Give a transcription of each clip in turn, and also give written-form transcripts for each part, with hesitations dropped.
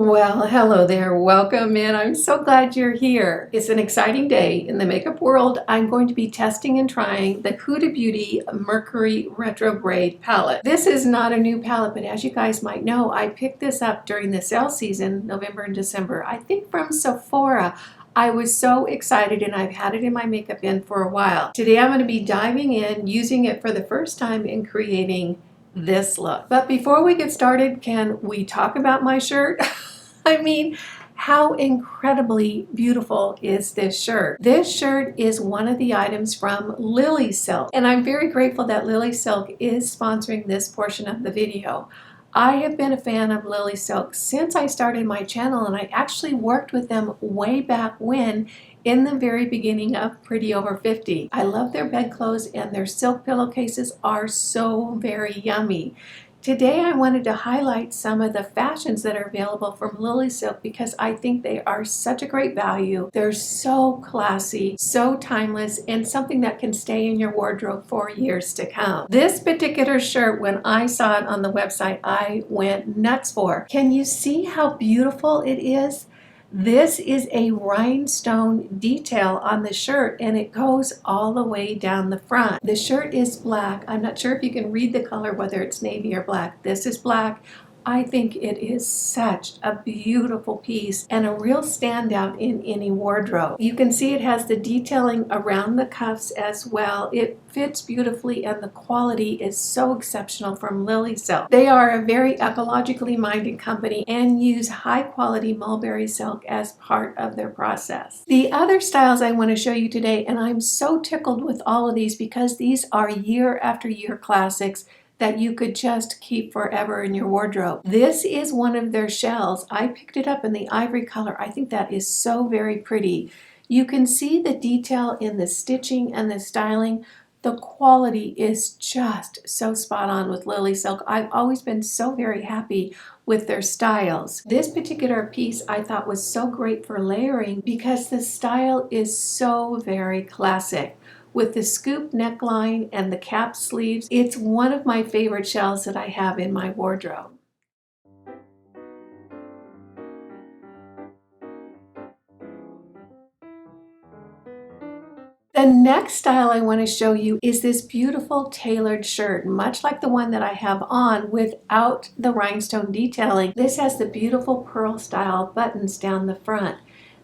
Well, hello there. Welcome in. I'm so glad you're here. It's an exciting day in the makeup world. I'm going to be testing and trying the Huda Beauty Mercury Retrograde palette. This is not a new palette, but as you guys might know, I picked this up during the sale season, November and December, I think from Sephora. I was so excited and I've had it in my makeup bin for a while. Today I'm going to be diving in, using it for the first time and creating this look. But before we get started, can we talk about my shirt? I mean, how incredibly beautiful is this shirt? This shirt is one of the items from Lily Silk, and I'm very grateful that Lily Silk is sponsoring this portion of the video. I have been a fan of Lily Silk since I started my channel, and I actually worked with them way back when, in the very beginning of Pretty Over 50. I love their bedclothes, and their silk pillowcases are so very yummy. Today I wanted to highlight some of the fashions that are available from Lily Silk because I think they are such a great value. They're so classy, so timeless, and something that can stay in your wardrobe for years to come. This particular shirt, when I saw it on the website, I went nuts for. Can you see how beautiful it is? This is a rhinestone detail on the shirt, and it goes all the way down the front. The shirt is black. I'm not sure if you can read the color, whether it's navy or black. This is black. I think it is such a beautiful piece and a real standout in any wardrobe. You can see it has the detailing around the cuffs as well. It fits beautifully, and the quality is so exceptional from Lily Silk. They are a very ecologically minded company and use high quality mulberry silk as part of their process. The other styles I want to show you today, and I'm so tickled with all of these because these are year after year classics that you could just keep forever in your wardrobe. This is one of their shells. I picked it up in the ivory color. I think that is so very pretty. You can see the detail in the stitching and the styling. The quality is just so spot on with Lily Silk. I've always been so very happy with their styles. This particular piece I thought was so great for layering because the style is so very classic. With the scoop neckline and the cap sleeves, it's one of my favorite shells that I have in my wardrobe. The next style I want to show you is this beautiful tailored shirt, much like the one that I have on without the rhinestone detailing. This has the beautiful pearl style buttons down the front.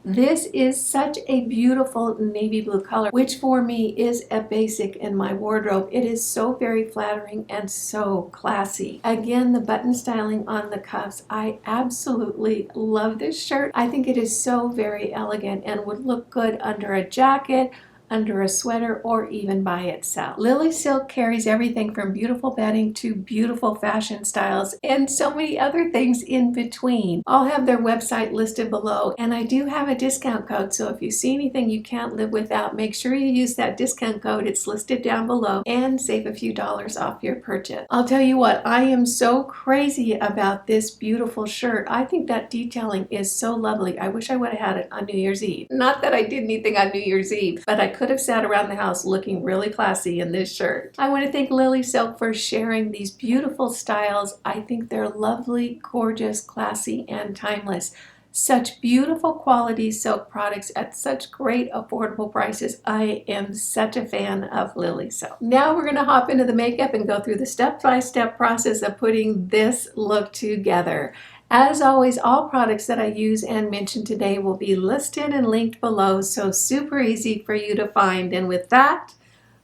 This is such a beautiful navy blue color, which for me is a basic in my wardrobe. It is so very flattering and so classy. Again, the button styling on the cuffs, I absolutely love this shirt. I think it is so very elegant and would look good under a jacket, under a sweater, or even by itself. Lily Silk carries everything from beautiful bedding to beautiful fashion styles and so many other things in between. I'll have their website listed below, and I do have a discount code, so if you see anything you can't live without, make sure you use that discount code. It's listed down below and save a few dollars off your purchase. I'll tell you what, I am so crazy about this beautiful shirt. I think that detailing is so lovely. I wish I would have had it on New Year's Eve. Not that I did anything on New Year's Eve, but I could have sat around the house looking really classy in this shirt. I want to thank Lily Silk for sharing these beautiful styles. I think they're lovely, gorgeous, classy, and timeless. Such beautiful quality silk products at such great affordable prices. I am such a fan of Lily Silk. Now we're going to hop into the makeup and go through the step-by-step process of putting this look together. As always, all products that I use and mention today will be listed and linked below, so super easy for you to find. And with that,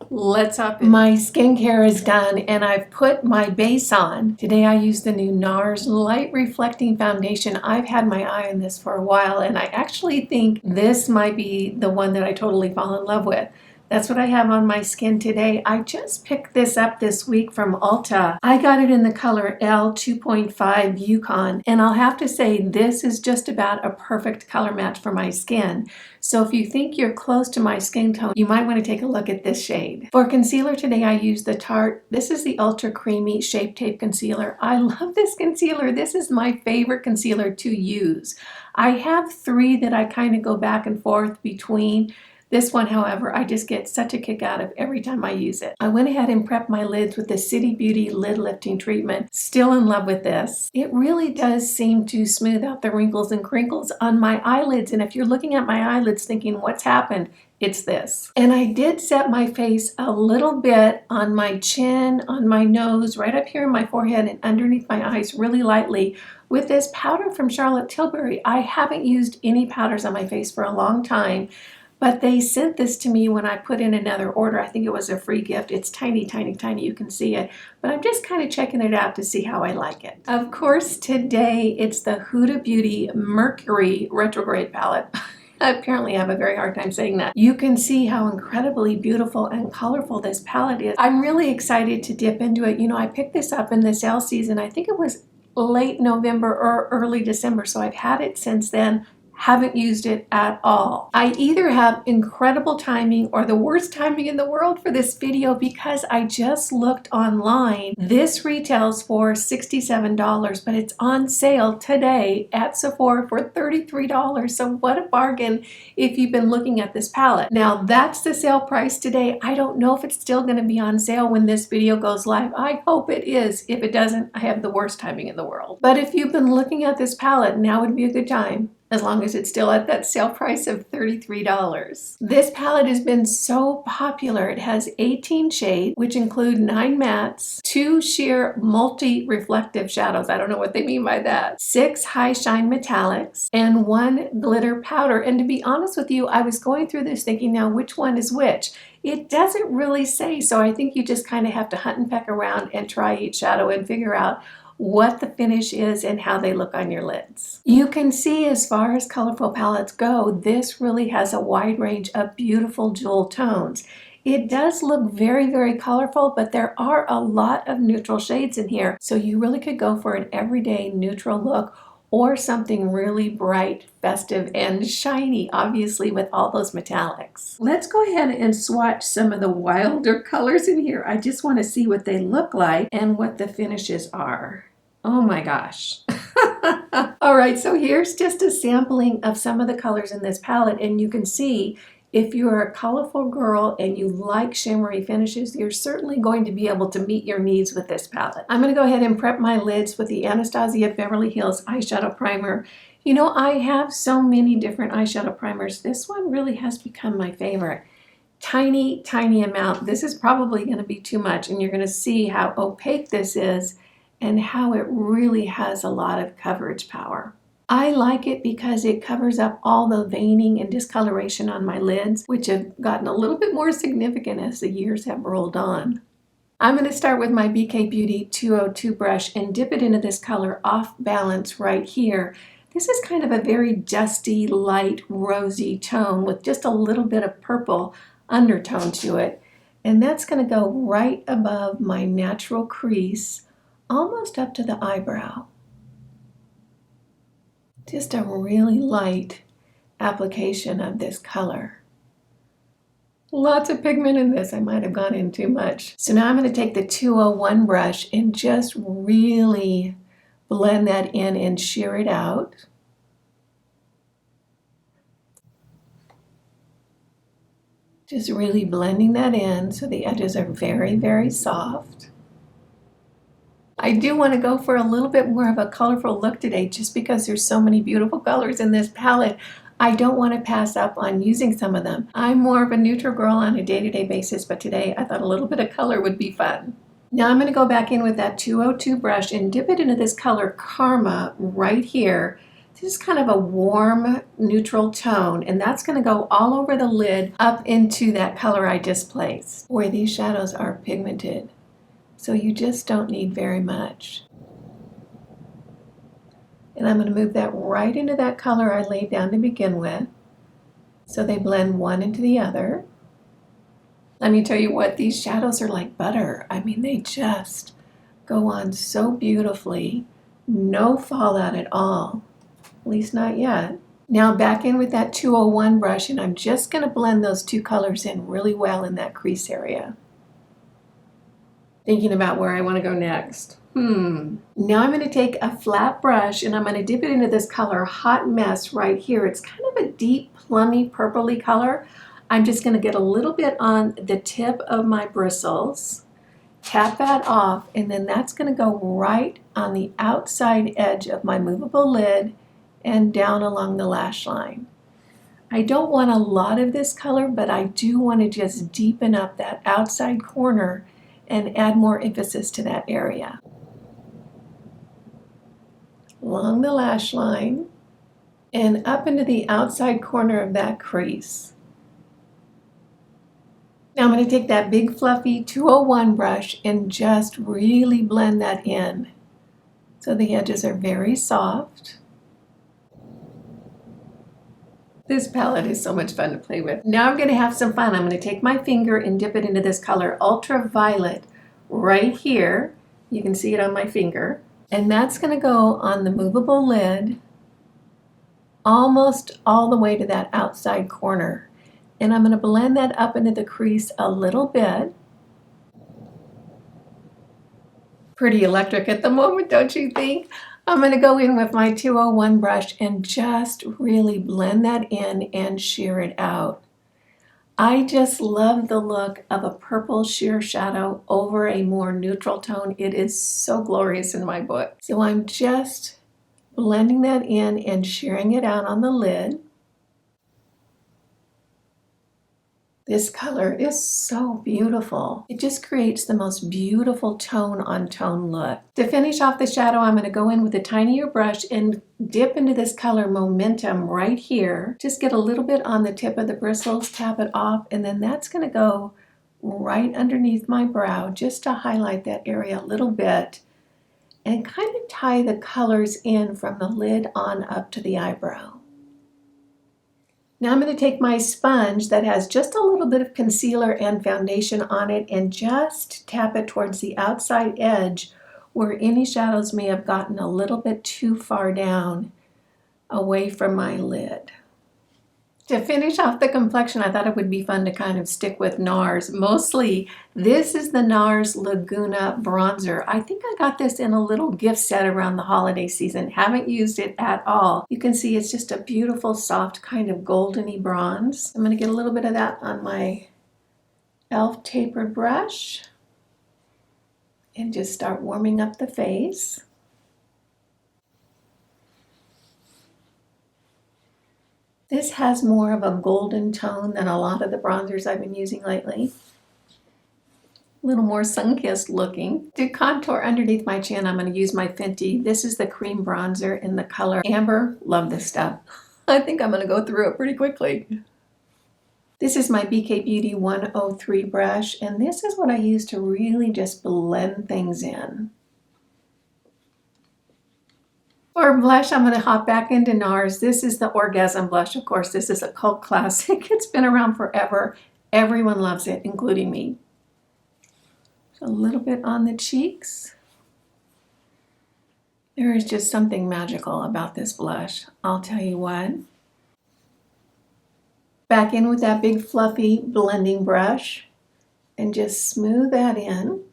let's hop in. My skincare is done and I've put my base on. Today I use the new Nars Light Reflecting Foundation. I've had my eye on this for a while, and I actually think this might be the one that I totally fall in love with. That's what I have on my skin today. I just picked this up this week from Ulta. I got it in the color L 2.5 Yukon, and I'll have to say this is just about a perfect color match for my skin. So if you think you're close to my skin tone, you might want to take a look at this shade. For concealer today, I use the Tarte. This is the Ultra Creamy Shape Tape Concealer. I love this concealer. This is my favorite concealer to use. I have three that I kind of go back and forth between. This one, however, I just get such a kick out of every time I use it. I went ahead and prepped my lids with the City Beauty Lid Lifting Treatment. Still in love with this. It really does seem to smooth out the wrinkles and crinkles on my eyelids, and if you're looking at my eyelids thinking, what's happened? It's this. And I did set my face a little bit on my chin, on my nose, right up here in my forehead and underneath my eyes really lightly with this powder from Charlotte Tilbury. I haven't used any powders on my face for a long time, but they sent this to me when I put in another order. I think it was a free gift. It's tiny, tiny, tiny. You can see it. But I'm just kind of checking it out to see how I like it. Of course, today it's the Huda Beauty Mercury Retrograde palette. I apparently have a very hard time saying that. You can see how incredibly beautiful and colorful this palette is. I'm really excited to dip into it. You know, I picked this up in the sale season. I think it was late November or early December, so I've had it since then. Haven't used it at all. I either have incredible timing or the worst timing in the world for this video because I just looked online. This retails for $67, but it's on sale today at Sephora for $33. So what a bargain if you've been looking at this palette. Now that's the sale price today. I don't know if it's still going to be on sale when this video goes live. I hope it is. If it doesn't, I have the worst timing in the world. But if you've been looking at this palette, now would be a good time, as long as it's still at that sale price of $33. This palette has been so popular. It has 18 shades, which include 9 mattes, 2 sheer multi-reflective shadows. I don't know what they mean by that. 6 high shine metallics, and 1 glitter powder. And to be honest with you, I was going through this thinking, now which one is which? It doesn't really say, so I think you just kind of have to hunt and peck around and try each shadow and figure out what the finish is and how they look on your lids. You can see, as far as colorful palettes go, this really has a wide range of beautiful jewel tones. It does look very, very colorful, but there are a lot of neutral shades in here, so you really could go for an everyday neutral look or something really bright, festive, and shiny, obviously with all those metallics. Let's go ahead and swatch some of the wilder colors in here. I just want to see what they look like and what the finishes are. Oh my gosh. All right, so here's just a sampling of some of the colors in this palette, and you can see if you're a colorful girl and you like shimmery finishes, you're certainly going to be able to meet your needs with this palette. I'm going to go ahead and prep my lids with the Anastasia Beverly Hills eyeshadow primer. You know, I have so many different eyeshadow primers. This one really has become my favorite. Tiny, tiny amount. This is probably going to be too much, and you're going to see how opaque this is and how it really has a lot of coverage power. I like it because it covers up all the veining and discoloration on my lids, which have gotten a little bit more significant as the years have rolled on. I'm going to start with my BK Beauty 202 brush and dip it into this color Off Balance right here. This is kind of a very dusty, light, rosy tone with just a little bit of purple undertone to it. And that's going to go right above my natural crease, almost up to the eyebrow. Just a really light application of this color. Lots of pigment in this. I might have gone in too much. So now I'm going to take the 201 brush and just really blend that in and shear it out. Just really blending that in so the edges are very, very soft. I do want to go for a little bit more of a colorful look today just because there's so many beautiful colors in this palette. I don't want to pass up on using some of them. I'm more of a neutral girl on a day-to-day basis, but today I thought a little bit of color would be fun. Now I'm going to go back in with that 202 brush and dip it into this color Karma right here. This is kind of a warm neutral tone, and that's going to go all over the lid up into that color I just placed. Boy, these shadows are pigmented. So you just don't need very much. And I'm going to move that right into that color I laid down to begin with. So they blend one into the other. Let me tell you what, these shadows are like butter. I mean, they just go on so beautifully. No fallout at all. At least not yet. Now back in with that 201 brush, and I'm just going to blend those two colors in really well in that crease area. Thinking about where I want to go next. Now I'm going to take a flat brush and I'm going to dip it into this color Hot Mess right here. It's kind of a deep plummy purpley color. I'm just going to get a little bit on the tip of my bristles, tap that off, and then that's going to go right on the outside edge of my movable lid and down along the lash line. I don't want a lot of this color, but I do want to just deepen up that outside corner and add more emphasis to that area. Along the lash line and up into the outside corner of that crease. Now I'm going to take that big fluffy 201 brush and just really blend that in so the edges are very soft. This palette is so much fun to play with. Now I'm going to have some fun. I'm going to take my finger and dip it into this color Ultraviolet right here. You can see it on my finger. And that's going to go on the movable lid almost all the way to that outside corner. And I'm going to blend that up into the crease a little bit. Pretty electric at the moment, don't you think? I'm going to go in with my 201 brush and just really blend that in and sheer it out. I just love the look of a purple sheer shadow over a more neutral tone. It is so glorious in my book. So I'm just blending that in and shearing it out on the lid. This color is so beautiful. It just creates the most beautiful tone on tone look. To finish off the shadow, I'm going to go in with a tinier brush and dip into this color Momentum right here. Just get a little bit on the tip of the bristles, tap it off, and then that's going to go right underneath my brow just to highlight that area a little bit and kind of tie the colors in from the lid on up to the eyebrow. Now I'm going to take my sponge that has just a little bit of concealer and foundation on it and just tap it towards the outside edge where any shadows may have gotten a little bit too far down away from my lid. To finish off the complexion, I thought it would be fun to kind of stick with Nars. Mostly, this is the Nars Laguna bronzer. I think I got this in a little gift set around the holiday season. Haven't used it at all. You can see it's just a beautiful, soft, kind of goldeny bronze. I'm going to get a little bit of that on my e.l.f. tapered brush and just start warming up the face. This has more of a golden tone than a lot of the bronzers I've been using lately. A little more sun-kissed looking. To contour underneath my chin, I'm going to use my Fenty. This is the cream bronzer in the color Amber. Love this stuff. I think I'm going to go through it pretty quickly. This is my BK Beauty 103 brush, and this is what I use to really just blend things in. For blush, I'm going to hop back into Nars. This is the Orgasm blush. Of course, this is a cult classic. It's been around forever. Everyone loves it, including me. So a little bit on the cheeks. There is just something magical about this blush. I'll tell you what. Back in with that big fluffy blending brush and just smooth that in.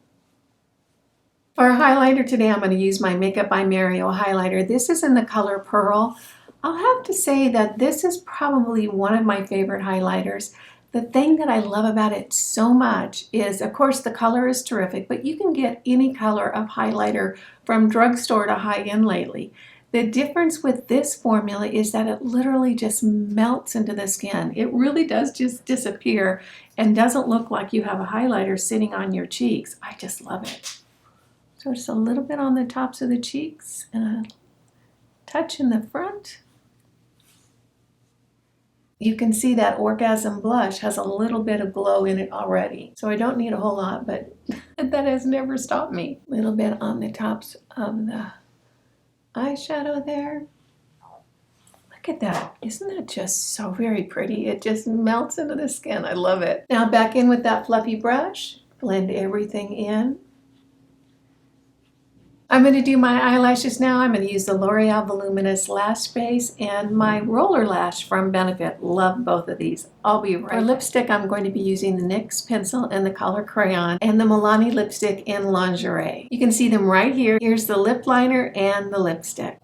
For a highlighter today, I'm going to use my Makeup by Mario highlighter. This is in the color Pearl. I'll have to say that this is probably one of my favorite highlighters. The thing that I love about it so much is, of course, the color is terrific, but you can get any color of highlighter from drugstore to high-end lately. The difference with this formula is that it literally just melts into the skin. It really does just disappear and doesn't look like you have a highlighter sitting on your cheeks. I just love it. So just a little bit on the tops of the cheeks and a touch in the front. You can see that Orgasm blush has a little bit of glow in it already. So I don't need a whole lot, but that has never stopped me. A little bit on the tops of the eyeshadow there. Look at that. Isn't that just so very pretty? It just melts into the skin. I love it. Now back in with that fluffy brush. Blend everything in. I'm going to do my eyelashes now. I'm going to use the L'Oreal Voluminous Lash Base and my Roller Lash from Benefit. Love both of these. I'll be right back. For lipstick, I'm going to be using the NYX pencil and the color Crayon and the Milani lipstick in Lingerie. You can see them right here. Here's the lip liner and the lipstick.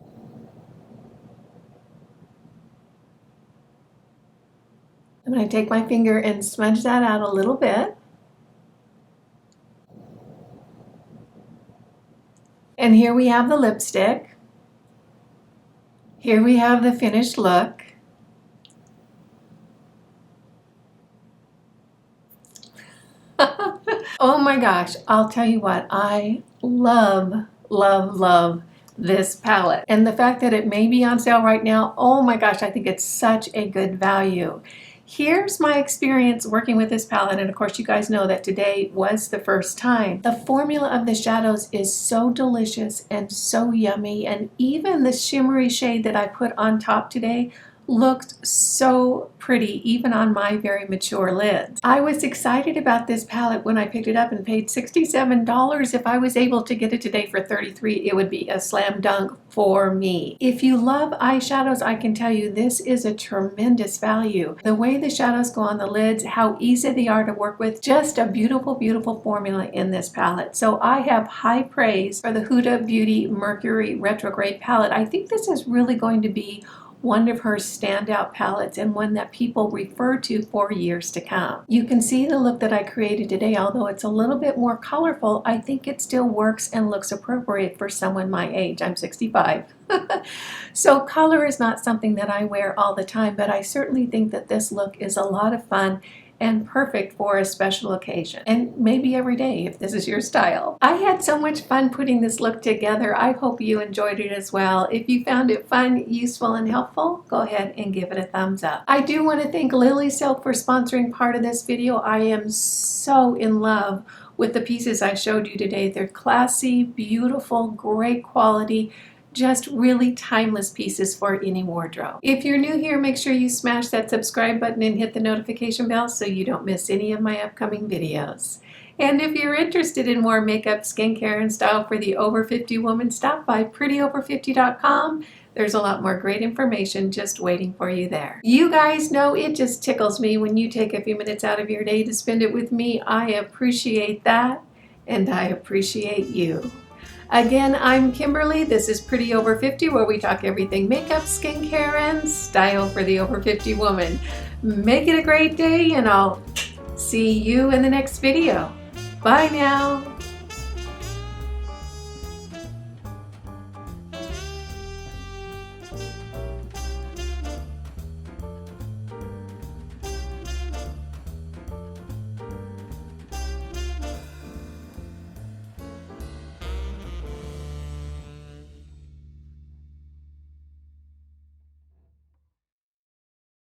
I'm going to take my finger and smudge that out a little bit. And here we have the lipstick. Here we have the finished look. Oh my gosh, I'll tell you what, I love, love, love this palette. And the fact that it may be on sale right now, oh my gosh, I think it's such a good value. Here's my experience working with this palette, and of course you guys know that today was the first time. The formula of the shadows is so delicious and so yummy, and even the shimmery shade that I put on top today looked so pretty, even on my very mature lids. I was excited about this palette when I picked it up and paid $67. If I was able to get it today for $33, it would be a slam dunk for me. If you love eyeshadows, I can tell you this is a tremendous value. The way the shadows go on the lids, how easy they are to work with, just a beautiful, beautiful formula in this palette. So I have high praise for the Huda Beauty Mercury Retrograde palette. I think this is really going to be one of her standout palettes and one that people refer to for years to come. You can see the look that I created today, although it's a little bit more colorful, I think it still works and looks appropriate for someone my age. I'm 65. So color is not something that I wear all the time, but I certainly think that this look is a lot of fun and perfect for a special occasion, and maybe every day if this is your style. I had so much fun putting this look together. I hope you enjoyed it as well. If you found it fun, useful, and helpful, go ahead and give it a thumbs up. I do want to thank Lily Silk for sponsoring part of this video. I am so in love with the pieces I showed you today. They're classy, beautiful, great quality, just really timeless pieces for any wardrobe. If you're new here, make sure you smash that subscribe button and hit the notification bell so you don't miss any of my upcoming videos. And if you're interested in more makeup, skincare, and style for the over 50 woman, stop by prettyover50.com. There's a lot more great information just waiting for you there. You guys know it just tickles me when you take a few minutes out of your day to spend it with me. I appreciate that, and I appreciate you. Again, I'm Kimberly. This is Pretty Over 50, where we talk everything makeup, skincare, and style for the over 50 woman. Make it a great day, and I'll see you in the next video. Bye now.